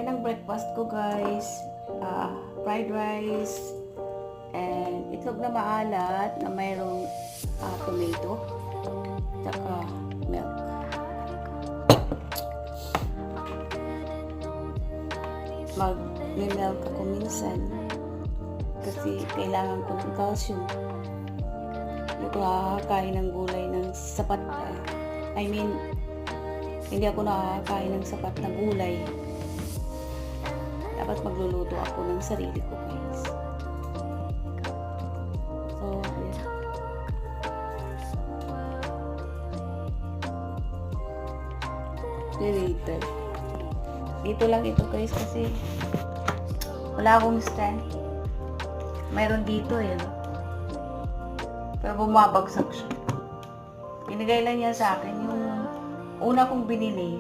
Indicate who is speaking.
Speaker 1: Ayan ang breakfast ko guys. Fried rice and itlog na maalat na mayroong tomato tsaka milk. Mag-milk ako minsan kasi kailangan ko ng calcium. Hindi ko nakakain ng gulay ng sapat hindi ako nakakain ng sapat na gulay. Dapat magluluto ako ng sarili ko guys. So, ayan. Later. Dito lang ito guys kasi wala akong stand. Mayroon dito eh. Pero bumabagsak siya. Binigay lang niya sa akin yung una kong binili.